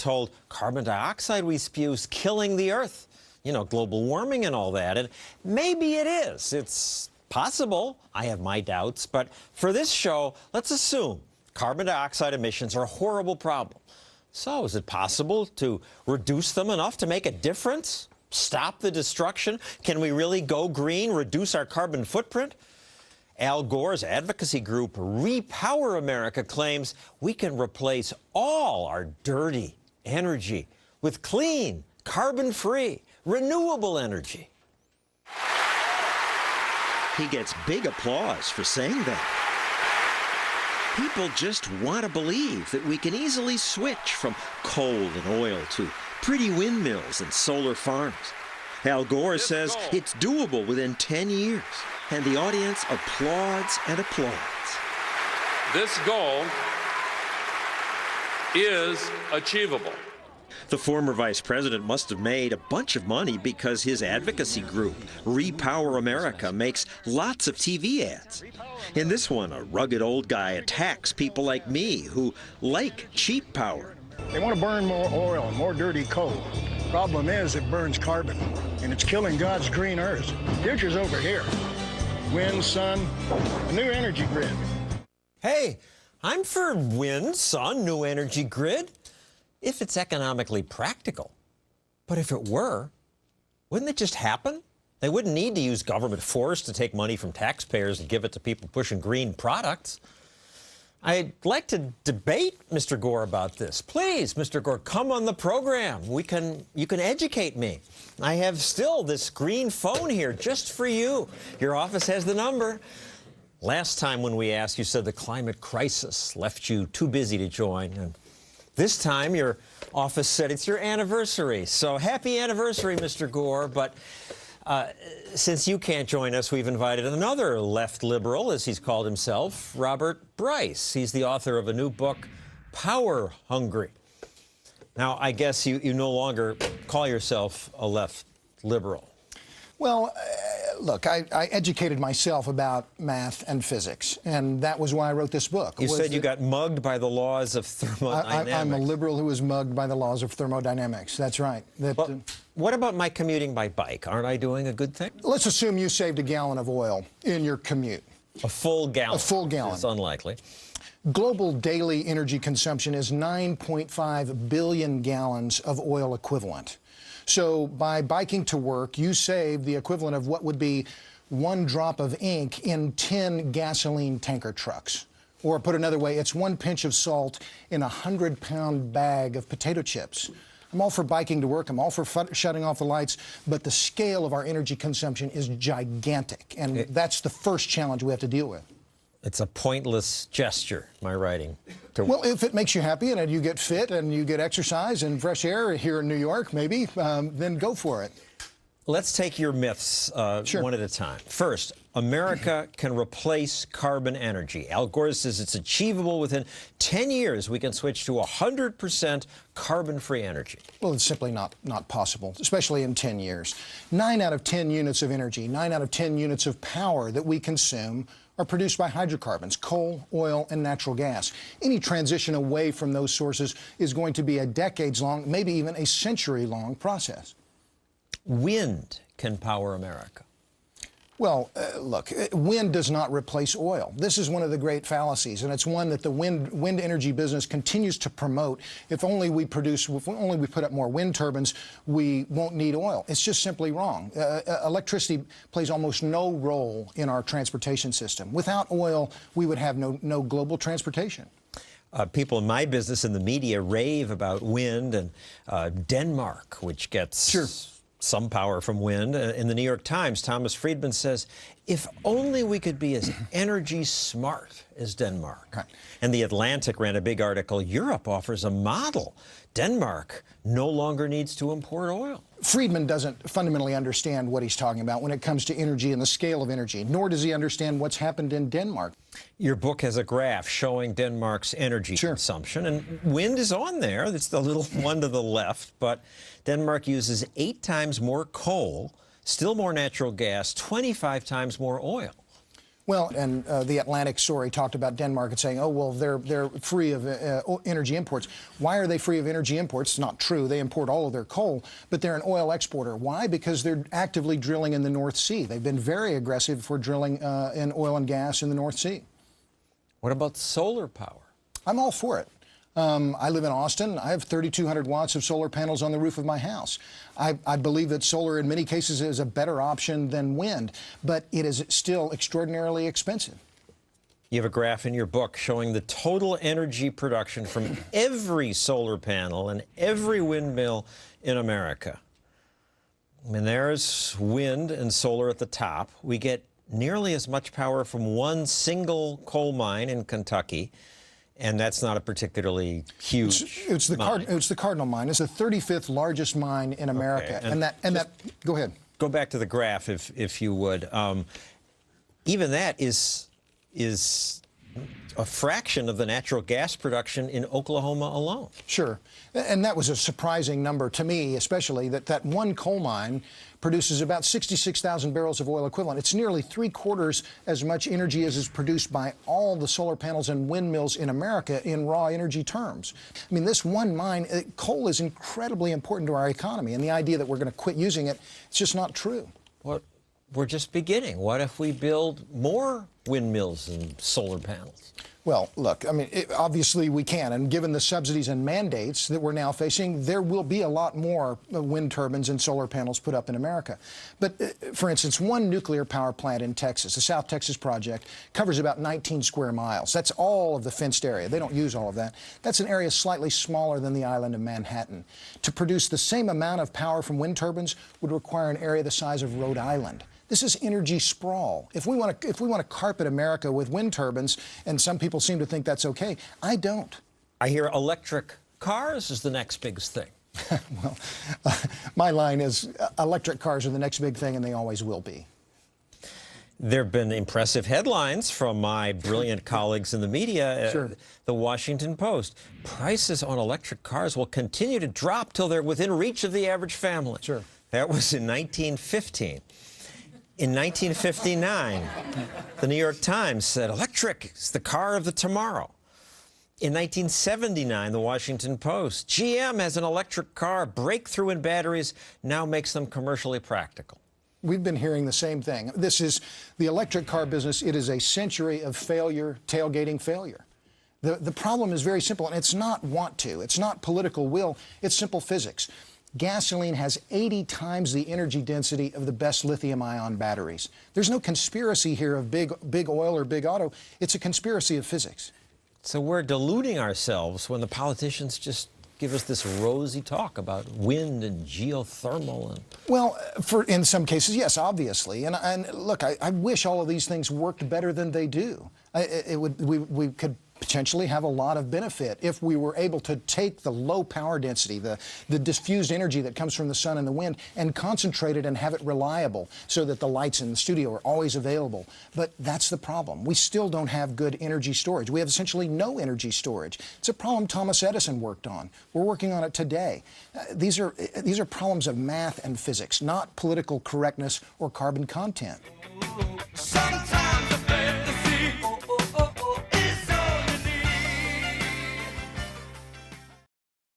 told carbon dioxide we spew is killing the Earth. You know, global warming and all that. And maybe it is. It's possible. I have my doubts. But for this show, let's assume carbon dioxide emissions are a horrible problem. So is it possible to reduce them enough to make a difference? Stop the destruction? Can we really go green, reduce our carbon footprint? Al Gore's advocacy group, Repower America, claims we can replace all our dirty energy with clean, carbon-free, renewable energy. He gets big applause for saying that. People just want to believe that we can easily switch from coal and oil to pretty windmills and solar farms. Al Gore says it's doable within 10 years, and the audience applauds and applauds. This goal is achievable. The former vice president must have made a bunch of money because his advocacy group, Repower America, makes lots of TV ads. In this one, a rugged old guy attacks people like me who like cheap power. They want to burn more oil and more dirty coal. Problem is, it burns carbon, and it's killing God's green earth. Future's over here. Wind, sun, a new energy grid. Hey, I'm for wind, sun, new energy grid, if it's economically practical. But if it were, wouldn't it just happen? They wouldn't need to use government force to take money from taxpayers and give it to people pushing green products. I'd like to debate Mr. Gore about this. Please, Mr. Gore, come on the program. You can educate me. I have still this green phone here just for you. Your office has the number. Last time when we asked, you said the climate crisis left you too busy to join. And this time, your office said it's your anniversary. So happy anniversary, Mr. Gore. But since you can't join us, we've invited another left liberal, as he's called himself, Robert Bryce. He's the author of a new book, Power Hungry. Now, I guess you no longer call yourself a left liberal. Well, look, I educated myself about math and physics, and that was why I wrote this book. You said you got mugged by the laws of thermodynamics. I'm a liberal who was mugged by the laws of thermodynamics. That's right. Well, what about my commuting by bike? Aren't I doing a good thing? Let's assume you saved a gallon of oil in your commute. A full gallon. A full gallon. It's unlikely. Global daily energy consumption is 9.5 billion gallons of oil equivalent. So by biking to work, you save the equivalent of what would be 1 drop of ink in 10 gasoline tanker trucks. Or put another way, it's 1 pinch of salt in a 100-pound bag of potato chips. I'm all for biking to work. I'm all for shutting off the lights. But the scale of our energy consumption is gigantic. And that's the first challenge we have to deal with. It's a pointless gesture, my writing. Well, if it makes you happy and you get fit and you get exercise and fresh air here in New York, maybe, then go for it. Let's take your myths Sure. one at a time. First, America can replace carbon energy. Al Gore says it's achievable within 10 years. We can switch to 100% carbon-free energy. Well, it's simply not possible, especially in 10 years. 9 out of 10 units of energy, 9 out of 10 units of power that we consume are produced by hydrocarbons, coal, oil, and natural gas. Any transition away from those sources is going to be a decades-long, maybe even a century-long process. Wind can power America. Well, look, wind does not replace oil. This is one of the great fallacies, and it's one that the wind energy business continues to promote. If only we put up more wind turbines, we won't need oil. It's just simply wrong. Electricity plays almost no role in our transportation system. Without oil, we would have no global transportation. People in my business and the media rave about wind and Denmark, which gets some power from wind. In the New York Times, Thomas Friedman says, if only we could be as energy smart as Denmark. Right. And The Atlantic ran a big article, Europe offers a model. Denmark no longer needs to import oil. Friedman doesn't fundamentally understand what he's talking about when it comes to energy and the scale of energy, nor does he understand what's happened in Denmark. Your book has a graph showing Denmark's energy consumption, and wind is on there. It's the little one to the left, but Denmark uses 8 times more coal, still more natural gas, 25 times more oil. Well, and the Atlantic story talked about Denmark and saying, oh, well, they're free of energy imports. Why are they free of energy imports? It's not true. They import all of their coal, but they're an oil exporter. Why? Because they're actively drilling in the North Sea. They've been very aggressive for drilling in oil and gas in the North Sea. What about solar power? I'm all for it. I live in Austin. I have 3,200 watts of solar panels on the roof of my house. I believe that solar in many cases is a better option than wind, but it is still extraordinarily expensive. You have a graph in your book showing the total energy production from every solar panel and every windmill in America. I mean, there's wind and solar at the top. We get nearly as much power from one single coal mine in Kentucky. And that's not a particularly huge it's the mine. It's the Cardinal mine. It's the 35th largest mine in America. Okay. And that go ahead. Go back to the graph if you would. Even that is a fraction of the natural gas production in Oklahoma alone. Sure. And that was a surprising number to me, especially that one coal mine produces about 66,000 barrels of oil equivalent. It's nearly 3/4 as much energy as is produced by all the solar panels and windmills in America in raw energy terms. I mean, this one mine, coal is incredibly important to our economy, and the idea that we're going to quit using it, it's just not true. We're just beginning. What if we build more windmills and solar panels? Well, look, I mean, obviously we can, and given the subsidies and mandates that we're now facing, there will be a lot more wind turbines and solar panels put up in America. But, for instance, one nuclear power plant in Texas, the South Texas project, covers about 19 square miles. That's all of the fenced area. They don't use all of that. That's an area slightly smaller than the island of Manhattan. To produce the same amount of power from wind turbines would require an area the size of Rhode Island. This is energy sprawl. If we want to carpet America with wind turbines, and some people seem to think that's okay, I don't. I hear electric cars is the next biggest thing. Well, my line is electric cars are the next big thing, and they always will be. There have been impressive headlines from my brilliant colleagues in the media. Sure. The Washington Post. Prices on electric cars will continue to drop till they're within reach of the average family. Sure. That was in 1915. In 1959, the New York Times said, electric is the car of the tomorrow. In 1979, the Washington Post, GM has an electric car. Breakthrough in batteries now makes them commercially practical. We've been hearing the same thing. This is the electric car business. It is a century of failure, tailgating failure. The problem is very simple, and it's not want to. It's not political will. It's simple physics. Gasoline has 80 times the energy density of the best lithium-ion batteries. There's no conspiracy here of big oil or big auto. It's a conspiracy of physics. So we're deluding ourselves when the politicians just give us this rosy talk about wind and geothermal and... Well, in some cases, yes, obviously. And look, I wish all of these things worked better than they do. We could potentially have a lot of benefit if we were able to take the low power density, the diffused energy that comes from the sun and the wind, and concentrate it and have it reliable so that the lights in the studio are always available. But that's the problem. We still don't have good energy storage. We have essentially no energy storage. It's a problem Thomas Edison worked on. We're working on it today. These are problems of math and physics, not political correctness or carbon content. Sometimes